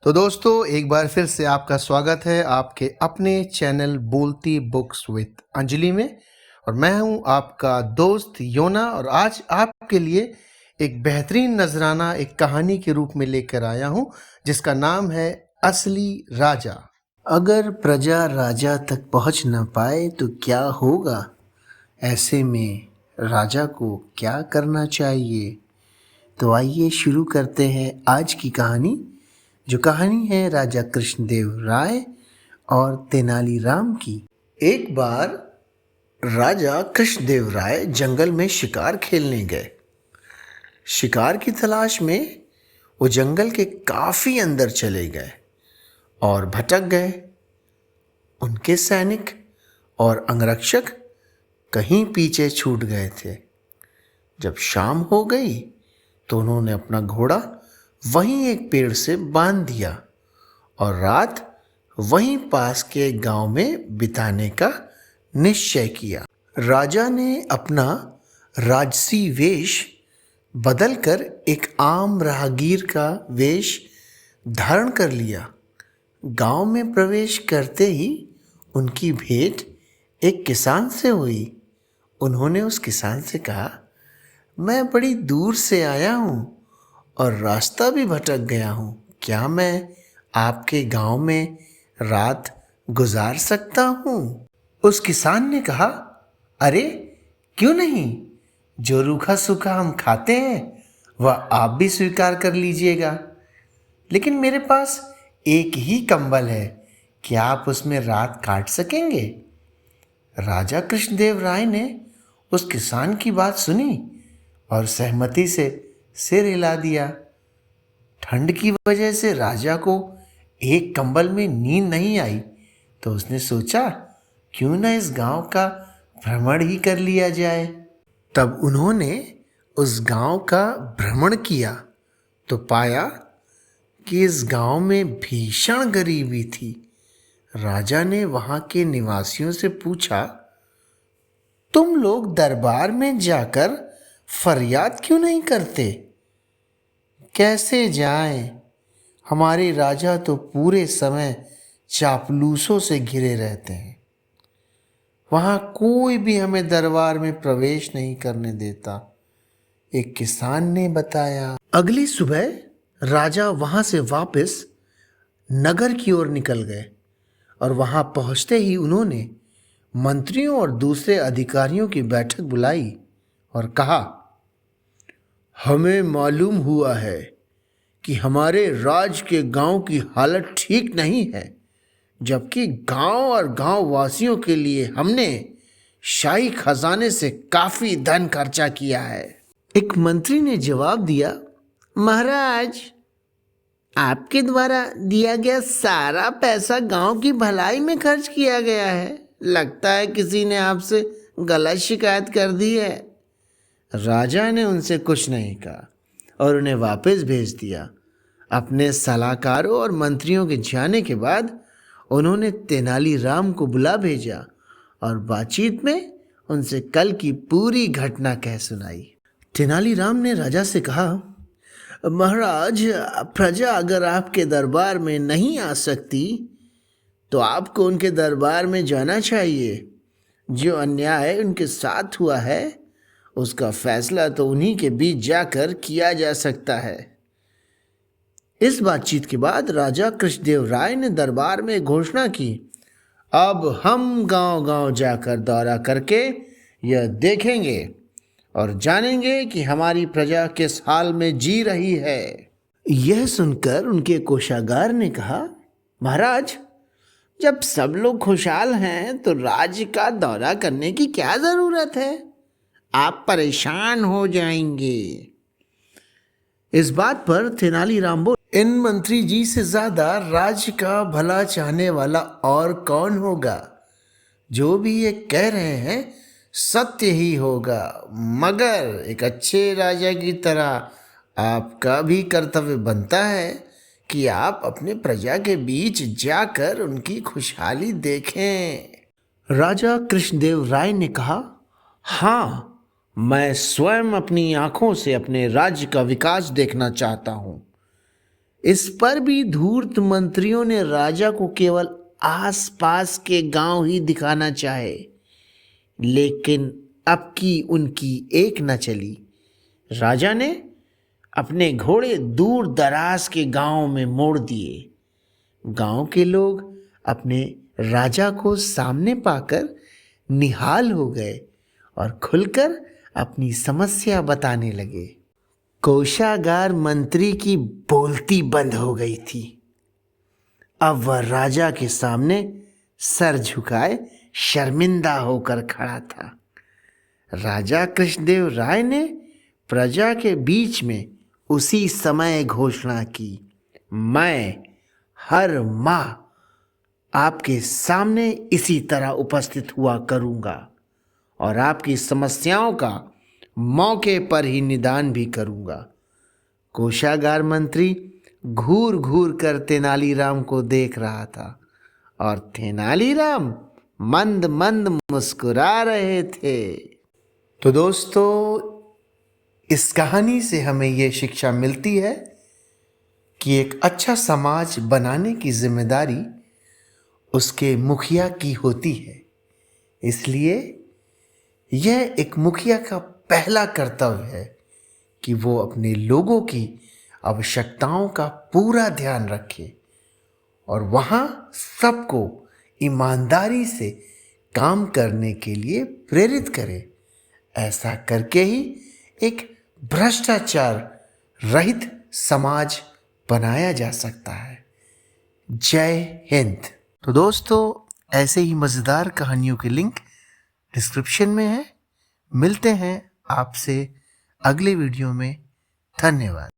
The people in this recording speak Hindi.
तो दोस्तों एक बार फिर से आपका स्वागत है आपके अपने चैनल बोलती बुक्स विद अंजलि में। और मैं हूं आपका दोस्त योना और आज आपके लिए एक बेहतरीन नजराना एक कहानी के रूप में लेकर आया हूं जिसका नाम है असली राजा। अगर प्रजा राजा तक पहुंच न पाए तो क्या होगा? ऐसे में राजा को क्या करना चाहिए? तो आइए शुरू करते हैं आज की कहानी, जो कहानी है राजा कृष्णदेव राय और तेनालीराम की। एक बार राजा कृष्णदेव राय जंगल में शिकार खेलने गए। शिकार की तलाश में वो जंगल के काफी अंदर चले गए और भटक गए। उनके सैनिक और अंगरक्षक कहीं पीछे छूट गए थे। जब शाम हो गई तो उन्होंने अपना घोड़ा वहीं एक पेड़ से बांध दिया और रात वहीं पास के गांव में बिताने का निश्चय किया। राजा ने अपना राजसी वेश बदलकर एक आम राहगीर का वेश धारण कर लिया। गांव में प्रवेश करते ही उनकी भेंट एक किसान से हुई। उन्होंने उस किसान से कहा, मैं बड़ी दूर से आया हूँ और रास्ता भी भटक गया हूँ। क्या मैं आपके गांव में रात गुजार सकता हूँ? उस किसान ने कहा, अरे क्यों नहीं, जो रूखा सूखा हम खाते हैं वह आप भी स्वीकार कर लीजिएगा। लेकिन मेरे पास एक ही कंबल है, क्या आप उसमें रात काट सकेंगे? राजा कृष्णदेव राय ने उस किसान की बात सुनी और सहमति से सिर हिला दिया। ठंड की वजह से राजा को एक कंबल में नींद नहीं आई, तो उसने सोचा क्यों न इस गांव का भ्रमण ही कर लिया जाए। तब उन्होंने उस गांव का भ्रमण किया तो पाया कि इस गांव में भीषण गरीबी थी। राजा ने वहां के निवासियों से पूछा, तुम लोग दरबार में जाकर फरियाद क्यों नहीं करते? कैसे जाएं? हमारे राजा तो पूरे समय चापलूसों से घिरे रहते हैं। वहां कोई भी हमें दरबार में प्रवेश नहीं करने देता, एक किसान ने बताया। अगली सुबह राजा वहां से वापस नगर की ओर निकल गए और वहां पहुंचते ही उन्होंने मंत्रियों और दूसरे अधिकारियों की बैठक बुलाई और कहा, हमें मालूम हुआ है कि हमारे राज के गांव की हालत ठीक नहीं है, जबकि गांव और गांव वासियों के लिए हमने शाही खजाने से काफी धन खर्चा किया है। एक मंत्री ने जवाब दिया, महाराज, आपके द्वारा दिया गया सारा पैसा गांव की भलाई में खर्च किया गया है। लगता है किसी ने आपसे गलत शिकायत कर दी है। राजा ने उनसे कुछ नहीं कहा और उन्हें वापस भेज दिया। अपने सलाहकारों और मंत्रियों के जाने के बाद उन्होंने तेनालीराम को बुला भेजा और बातचीत में उनसे कल की पूरी घटना कह सुनाई। तेनालीराम ने राजा से कहा, महाराज, प्रजा अगर आपके दरबार में नहीं आ सकती तो आपको उनके दरबार में जाना चाहिए। जो अन्याय उनके साथ हुआ है उसका फैसला तो उन्हीं के बीच जाकर किया जा सकता है। इस बातचीत के बाद राजा कृष्णदेव राय ने दरबार में घोषणा की, अब हम गांव-गांव जाकर दौरा करके यह देखेंगे और जानेंगे कि हमारी प्रजा किस हाल में जी रही है। यह सुनकर उनके कोषागार ने कहा, महाराज, जब सब लोग खुशहाल हैं तो राज्य का दौरा करने की क्या जरूरत है? आप परेशान हो जाएंगे। इस बात पर तेनालीराम बोले, इन मंत्री जी से ज्यादा राज्य का भला चाहने वाला और कौन होगा? जो भी ये कह रहे हैं सत्य ही होगा, मगर एक अच्छे राजा की तरह आपका भी कर्तव्य बनता है कि आप अपने प्रजा के बीच जाकर उनकी खुशहाली देखें। राजा कृष्णदेव राय ने कहा, हाँ, मैं स्वयं अपनी आंखों से अपने राज्य का विकास देखना चाहता हूँ। इस पर भी धूर्त मंत्रियों ने राजा को केवल आसपास के गांव ही दिखाना चाहे, लेकिन अब की उनकी एक न चली। राजा ने अपने घोड़े दूर दराज के गांव में मोड़ दिए। गांव के लोग अपने राजा को सामने पाकर निहाल हो गए और खुलकर अपनी समस्या बताने लगे। कोषागार मंत्री की बोलती बंद हो गई थी। अब वह राजा के सामने सर झुकाए शर्मिंदा होकर खड़ा था। राजा कृष्णदेव राय ने प्रजा के बीच में उसी समय घोषणा की, मैं हर माह आपके सामने इसी तरह उपस्थित हुआ करूंगा और आपकी समस्याओं का मौके पर ही निदान भी करूंगा। कोषागार मंत्री घूर घूर कर तेनालीराम को देख रहा था और तेनालीराम मंद मंद मुस्कुरा रहे थे। तो दोस्तों, इस कहानी से हमें ये शिक्षा मिलती है कि एक अच्छा समाज बनाने की जिम्मेदारी उसके मुखिया की होती है। इसलिए यह एक मुखिया का पहला कर्तव्य है कि वो अपने लोगों की आवश्यकताओं का पूरा ध्यान रखे और वहाँ सबको ईमानदारी से काम करने के लिए प्रेरित करे। ऐसा करके ही एक भ्रष्टाचार रहित समाज बनाया जा सकता है। जय हिंद। तो दोस्तों, ऐसे ही मज़ेदार कहानियों के लिंक डिस्क्रिप्शन में है। मिलते हैं आपसे अगले वीडियो में। धन्यवाद।